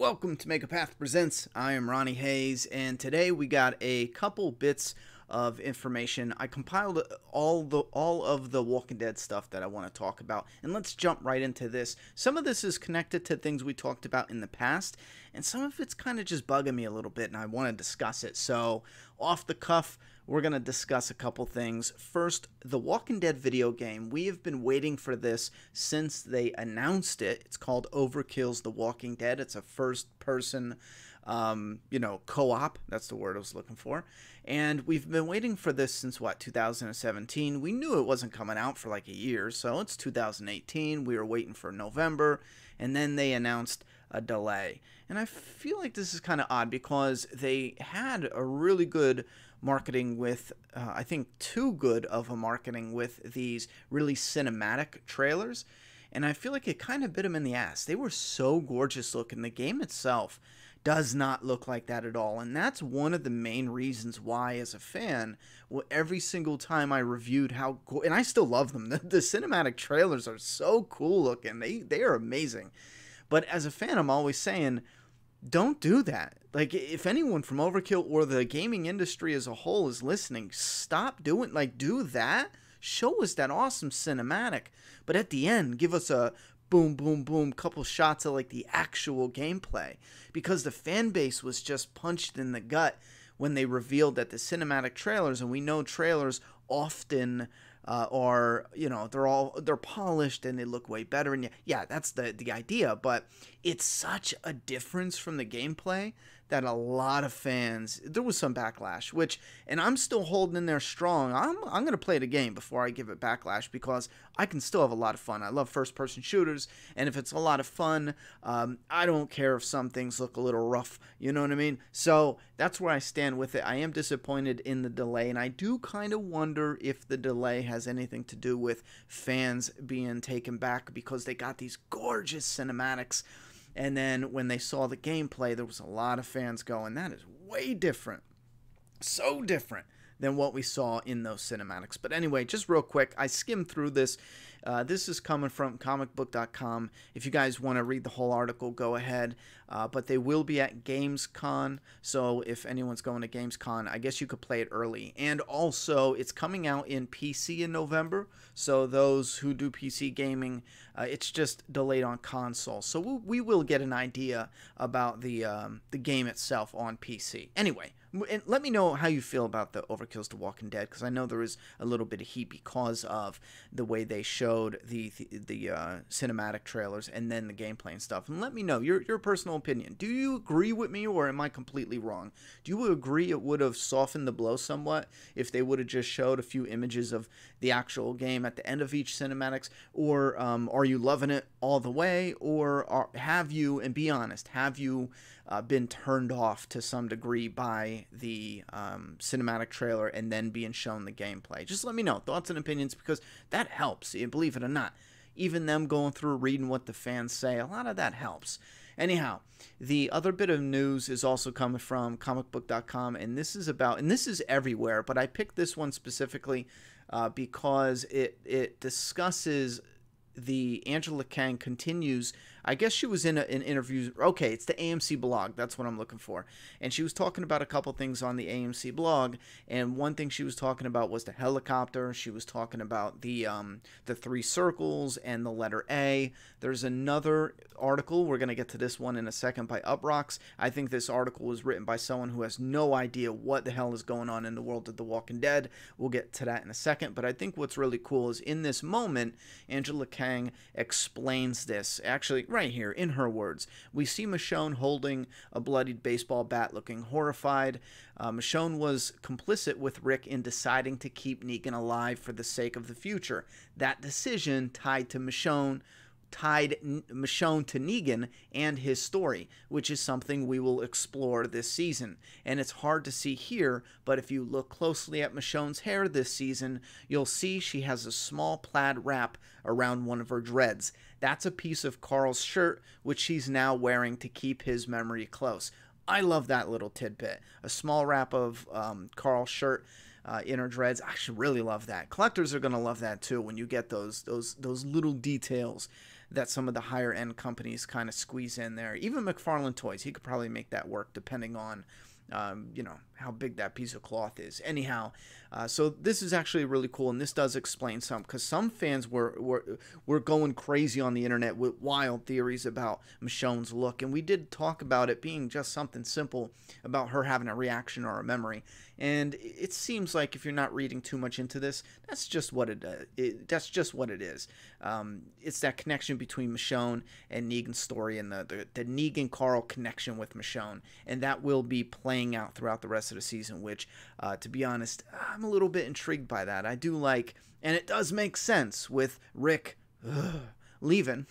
Welcome to Make a Path Presents. I am Ronnie Hayes, and today we got a couple bits of information. I compiled all of the Walking Dead stuff that I want to talk about, and let's jump right into this. Some of this is connected to things we talked about in the past, and some of it's kind of just bugging me a little bit, and I want to discuss it. So, off the cuff, we're going to discuss a couple things. First, the Walking Dead video game. We have been waiting for this since they announced it. It's called Overkill's The Walking Dead. It's a first-person, co-op. That's the word I was looking for. And we've been waiting for this since, 2017. We knew it wasn't coming out for like a year, so it's 2018. We were waiting for November, and then they announced a delay. And I feel like this is kind of odd because they had a really good marketing with, I think too good of a marketing with these really cinematic trailers. And I feel like it kind of bit them in the ass. They were so gorgeous looking. The game itself does not look like that at all. And that's one of the main reasons why, as a fan, every single time I reviewed and I still love them. The cinematic trailers are so cool looking. They are amazing. But as a fan, I'm always saying, don't do that. Like, if anyone from Overkill or the gaming industry as a whole is listening, stop doing, do that. Show us that awesome cinematic. But at the end, give us a boom, boom, boom, couple shots of, the actual gameplay. Because the fan base was just punched in the gut when they revealed that the cinematic trailers, and we know trailers often they're polished and they look way better, and yeah, that's the idea, but it's such a difference from the gameplay that a lot of fans, there was some backlash, and I'm still holding in there strong. I'm gonna play the game before I give it backlash, because I can still have a lot of fun. I love first-person shooters, and if it's a lot of fun, I don't care if some things look a little rough, you know what I mean? So that's where I stand with it. I am disappointed in the delay, and I do kind of wonder if the delay has anything to do with fans being taken back because they got these gorgeous cinematics, and then when they saw the gameplay, there was a lot of fans going, that is way different, so different than what we saw in those cinematics. But anyway, just real quick, I skimmed through this. This is coming from comicbook.com. If you guys want to read the whole article, go ahead. But they will be at Gamescom, so if anyone's going to Gamescom, I guess you could play it early. And also, it's coming out in PC in November, so those who do PC gaming, it's just delayed on console. So we will get an idea about the game itself on PC. Anyway, and let me know how you feel about the Overkill's The Walking Dead, because I know there is a little bit of heat because of the way they showed the cinematic trailers and then the gameplay and stuff. And let me know your personal opinion. Do you agree with me, or am I completely wrong? Do you agree it would have softened the blow somewhat if they would have just showed a few images of the actual game at the end of each cinematics? Or are you loving it all the way? Or have you, and be honest, have you been turned off to some degree by the cinematic trailer and then being shown the gameplay? Just let me know thoughts and opinions, because that helps, believe it or not. Even them going through reading what the fans say, a lot of that helps. Anyhow, the other bit of news is also coming from comicbook.com, and this is everywhere, but I picked this one specifically because it discusses the Angela Kang continues. I guess she was in an interview. Okay, it's the AMC blog. That's what I'm looking for. And she was talking about a couple things on the AMC blog. And one thing she was talking about was the helicopter. She was talking about the 3 circles and the letter A. There's another article. We're going to get to this one in a second by Uprocks. I think this article was written by someone who has no idea what the hell is going on in the world of The Walking Dead. We'll get to that in a second. But I think what's really cool is in this moment, Angela Kang explains this. Actually, right here, in her words, we see Michonne holding a bloodied baseball bat, looking horrified. Michonne was complicit with Rick in deciding to keep Negan alive for the sake of the future. That decision tied Michonne to Negan and his story, which is something we will explore this season. And it's hard to see here, but if you look closely at Michonne's hair this season, you'll see she has a small plaid wrap around one of her dreads. That's a piece of Carl's shirt, which she's now wearing to keep his memory close. I love that little tidbit. A small wrap of Carl's shirt in her dreads. I actually really love that. Collectors are going to love that too when you get those little details that some of the higher end companies kind of squeeze in there. Even McFarlane Toys, he could probably make that work depending on you know, how big that piece of cloth is. Anyhow, so this is actually really cool, and this does explain some, because some fans were going crazy on the internet with wild theories about Michonne's look, and we did talk about it being just something simple about her having a reaction or a memory. And it seems like, if you're not reading too much into this, that's just what that's just what it is. It's that connection between Michonne and Negan's story, and the Negan Carl connection with Michonne, and that will be playing out throughout the rest of the season, which, to be honest, I'm a little bit intrigued by that. I do like, and it does make sense with Rick leaving.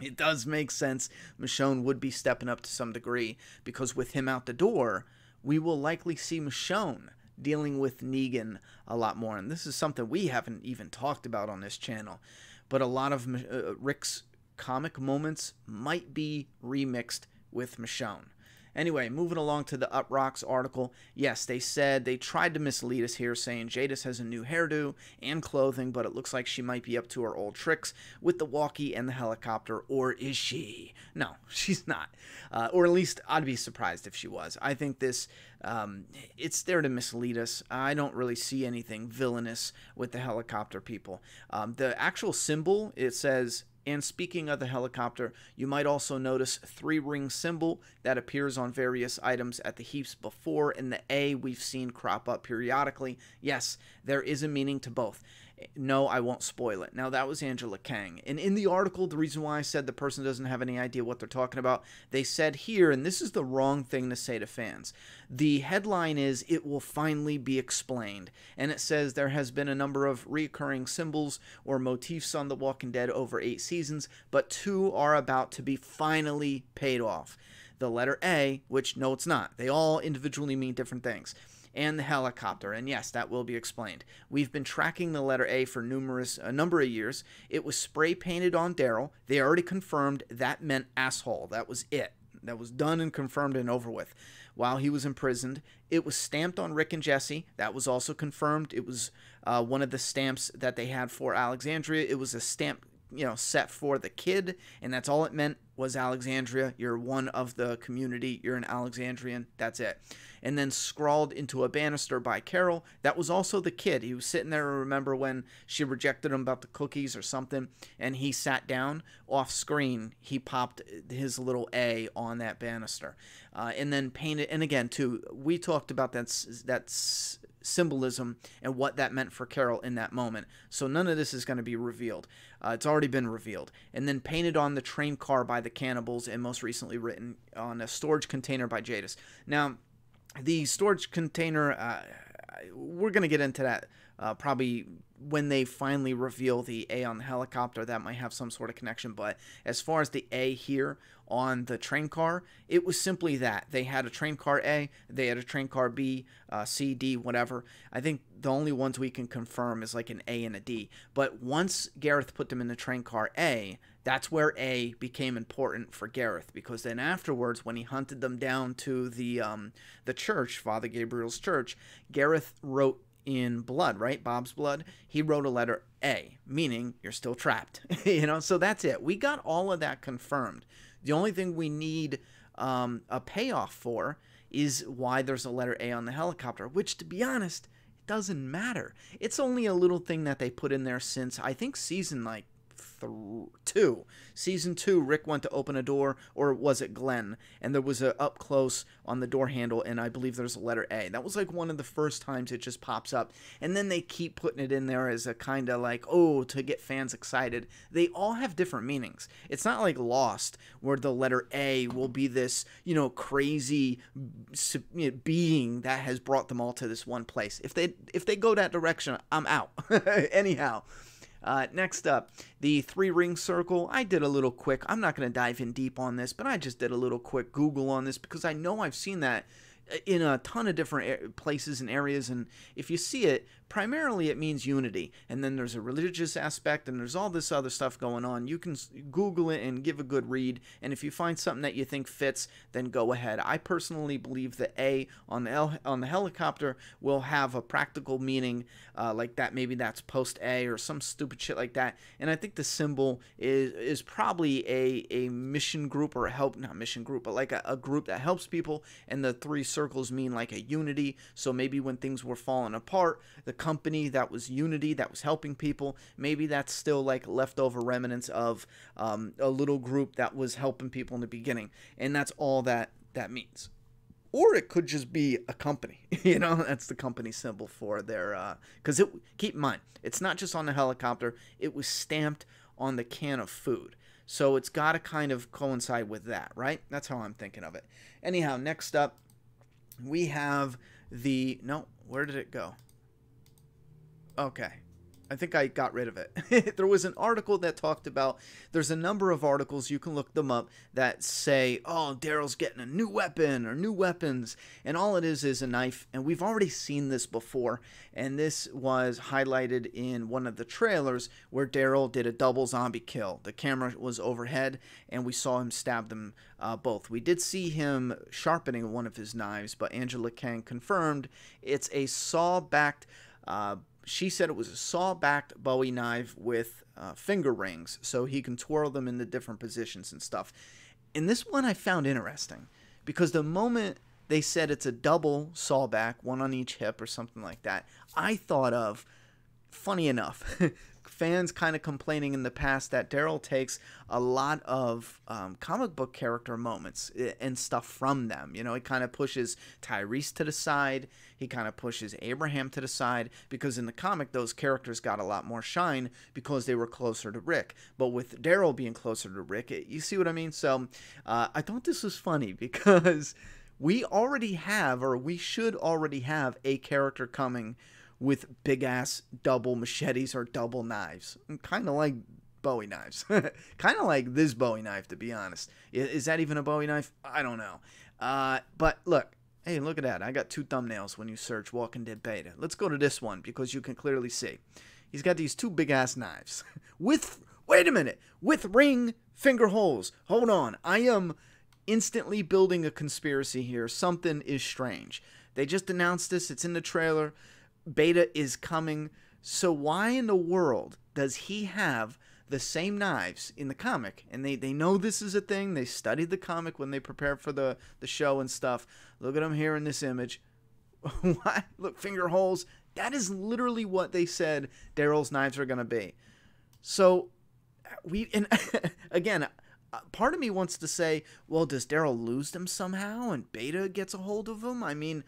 It does make sense Michonne would be stepping up to some degree, because with him out the door, we will likely see Michonne dealing with Negan a lot more. And this is something we haven't even talked about on this channel. But a lot of Rick's comic moments might be remixed with Michonne. Anyway, moving along to the Uproxx article. Yes, they said they tried to mislead us here, saying Jadis has a new hairdo and clothing, but it looks like she might be up to her old tricks with the walkie and the helicopter. Or is she? No, she's not. Or at least I'd be surprised if she was. I think this, it's there to mislead us. I don't really see anything villainous with the helicopter people. The actual symbol, it says, and speaking of the helicopter, you might also notice 3-ring symbol that appears on various items at the heaps before, and the A we've seen crop up periodically. Yes, there is a meaning to both. No, I won't spoil it. Now, that was Angela Kang. And in the article, the reason why I said the person doesn't have any idea what they're talking about, they said here, and this is the wrong thing to say to fans, the headline is, "It will finally be explained." And it says there has been a number of recurring symbols or motifs on The Walking Dead over 8 seasons, but 2 are about to be finally paid off. The letter A, which, no, it's not. They all individually mean different things. And the helicopter, and yes, that will be explained. We've been tracking the letter A for a number of years. It was spray painted on Daryl. They already confirmed that meant asshole. That was it. That was done and confirmed and over with while he was imprisoned. It was stamped on Rick and Jesse. That was also confirmed. It was one of the stamps that they had for Alexandria. It was a stamp, you know, set for the kid, and that's all it meant was Alexandria. You're one of the community. You're an Alexandrian. That's it. And then scrawled into a banister by Carol. That was also the kid. He was sitting there, remember when she rejected him about the cookies or something, and he sat down off screen. He popped his little A on that banister. And then painted, and again, too, we talked about that symbolism and what that meant for Carol in that moment. So none of this is going to be revealed. It's already been revealed. And then painted on the train car by the cannibals, and most recently written on a storage container by Jadis. Now, the storage container, we're going to get into that probably when they finally reveal the A on the helicopter. That might have some sort of connection. But as far as the A here on the train car, it was simply that. They had a train car A, they had a train car B, C, D, whatever. I think the only ones we can confirm is like an A and a D. But once Gareth put them in the train car A, that's where A became important for Gareth, because then afterwards, when he hunted them down to the church, Father Gabriel's church, Gareth wrote in blood, right? Bob's blood. He wrote a letter A, meaning you're still trapped. You know, so that's it. We got all of that confirmed. The only thing we need a payoff for is why there's a letter A on the helicopter, which, to be honest, it doesn't matter. It's only a little thing that they put in there since, I think, season 2. Season 2, Rick went to open a door, or was it Glenn? And there was a up close on the door handle, and I believe there's a letter A. That was like one of the first times it just pops up. And then they keep putting it in there as a kind of like, oh, to get fans excited. They all have different meanings. It's not like Lost, where the letter A will be this, you know, crazy being that has brought them all to this one place. If they go that direction, I'm out. Anyhow. Next up, the 3-ring circle. I did a little quick, I'm not going to dive in deep on this, but I just did a little quick Google on this because I know I've seen that in a ton of different places and areas, and if you see it, primarily it means unity, and then there's a religious aspect, and there's all this other stuff going on. You can Google it and give a good read, and if you find something that you think fits, then go ahead. I personally believe the A on the helicopter will have a practical meaning, like that maybe that's post A or some stupid shit like that, and I think the symbol is probably a mission group, or not mission group, but like a group that helps people, and the 3 circles mean like a unity. So maybe when things were falling apart, the company that was unity, that was helping people, maybe that's still like leftover remnants of a little group that was helping people in the beginning, and that's all that means. Or it could just be a company, you know, that's the company symbol for their, because keep in mind, it's not just on the helicopter, it was stamped on the can of food. So it's got to kind of coincide with that, right? That's how I'm thinking of it. Anyhow, next up, we have no, where did it go? Okay. I think I got rid of it. There was an article that talked about, there's a number of articles, you can look them up, that say, oh, Daryl's getting a new weapon or new weapons, and all it is a knife, and we've already seen this before, and this was highlighted in one of the trailers where Daryl did a double zombie kill. The camera was overhead, and we saw him stab them both. We did see him sharpening one of his knives, but Angela Kang confirmed it's a saw-backed she said it was a saw-backed Bowie knife with finger rings, so he can twirl them in the different positions and stuff. And this one I found interesting, because the moment they said it's a double saw-back, one on each hip or something like that, I thought of, funny enough, fans kind of complaining in the past that Daryl takes a lot of comic book character moments and stuff from them. You know, he kind of pushes Tyrese to the side. He kind of pushes Abraham to the side, because in the comic, those characters got a lot more shine because they were closer to Rick. But with Daryl being closer to Rick, you see what I mean? So I thought this was funny, because we already have, or we should already have, a character coming with big-ass double machetes or double knives. Kind of like Bowie knives. Kind of like this Bowie knife, to be honest. Is that even a Bowie knife? I don't know. But look. Hey, look at that. I got 2 thumbnails when you search Walking Dead Beta. Let's go to this one, because you can clearly see. He's got these 2 big-ass knives. Wait a minute. With ring finger holes. Hold on. I am instantly building a conspiracy here. Something is strange. They just announced this. It's in the trailer. Beta is coming. So why in the world does he have the same knives in the comic? And they know this is a thing. They studied the comic when they prepared for the show and stuff. Look at him here in this image. What? Look, finger holes. That is literally what they said Daryl's knives are going to be. So, and again, part of me wants to say, well, does Daryl lose them somehow and Beta gets a hold of them? I mean,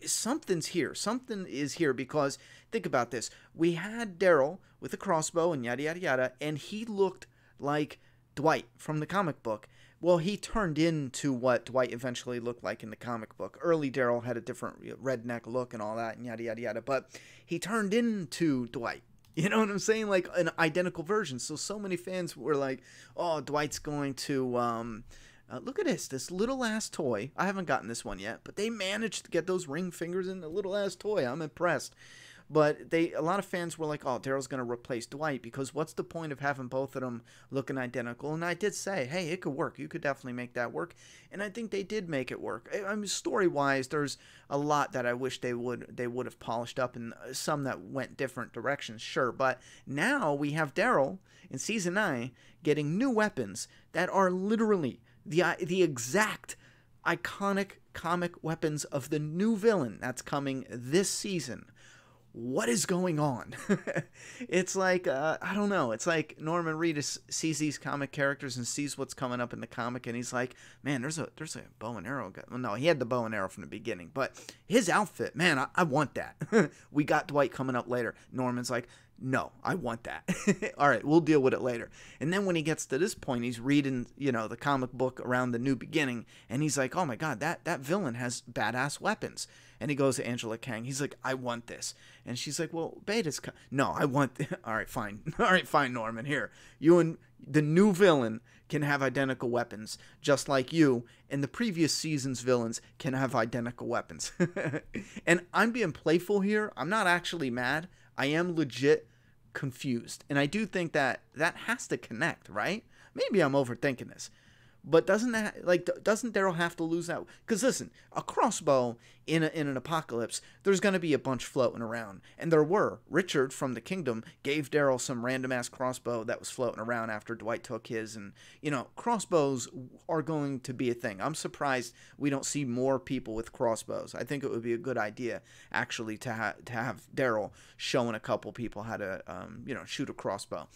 something's here. Something is here, because think about this. We had Daryl with a crossbow and yada, yada, yada, and he looked like Dwight from the comic book. Well, he turned into what Dwight eventually looked like in the comic book. Early Daryl had a different redneck look and all that, and yada, yada, yada, but he turned into Dwight. You know what I'm saying? Like an identical version. So many fans were like, oh, Dwight's going to... look at this little ass toy. I haven't gotten this one yet, but they managed to get those ring fingers in the little ass toy. I'm impressed. But a lot of fans were like, oh, Daryl's going to replace Dwight, because what's the point of having both of them looking identical? And I did say, hey, it could work. You could definitely make that work. And I think they did make it work. I mean, story-wise, there's a lot that I wish they would have polished up, and some that went different directions, sure. But now we have Daryl in Season 9 getting new weapons that are literally the exact iconic comic weapons of the new villain that's coming this season. What is going on? It's like, I don't know. It's like Norman Reedus sees these comic characters and sees what's coming up in the comic, and he's like, man, there's a bow and arrow guy. Well, no, he had the bow and arrow from the beginning, but his outfit, man, I want that. We got Dwight coming up later. Norman's like, no, I want that. All right, we'll deal with it later. And then when he gets to this point, he's reading, the comic book around the New Beginning, and he's like, oh my God, that villain has badass weapons. And he goes to Angela Kang. He's like, I want this. And she's like, well, Beta's... No, I want... All right, fine. All right, fine, Norman. Here, you and the new villain can have identical weapons, just like you and the previous season's villains can have identical weapons. And I'm being playful here. I'm not actually mad. I am legit confused. And I do think that has to connect, right? Maybe I'm overthinking this. But doesn't Daryl have to lose that? Because listen, a crossbow in an apocalypse, there's going to be a bunch floating around. And there were. Richard from the Kingdom gave Daryl some random-ass crossbow that was floating around after Dwight took his. And, crossbows are going to be a thing. I'm surprised we don't see more people with crossbows. I think it would be a good idea, actually, to have Daryl showing a couple people how to, shoot a crossbow.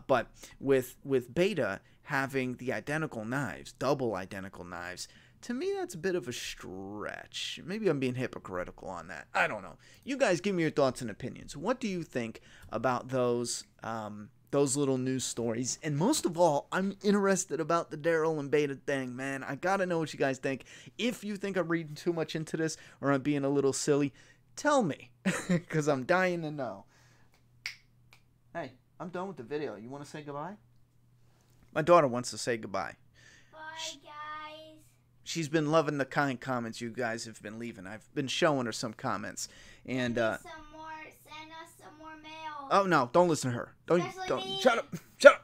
But with Beta having the identical knives, double identical knives, to me that's a bit of a stretch. Maybe I'm being hypocritical on that. I don't know. You guys give me your thoughts and opinions. What do you think about those little news stories? And most of all, I'm interested about the Daryl and Beta thing, man. I gotta know what you guys think. If you think I'm reading too much into this or I'm being a little silly, tell me, because I'm dying to know. Hey, I'm done with the video. You want to say goodbye? My daughter wants to say goodbye. Bye, guys. She's been loving the kind comments you guys have been leaving. I've been showing her some comments. And send us some more mail. Oh no, don't listen to her. Don't Me. Shut up.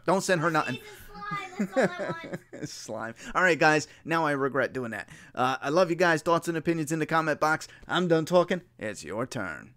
Don't send her nothing. Slime. That's all I want. Slime. All right, guys. Now I regret doing that. I love you guys. Thoughts and opinions in the comment box. I'm done talking. It's your turn.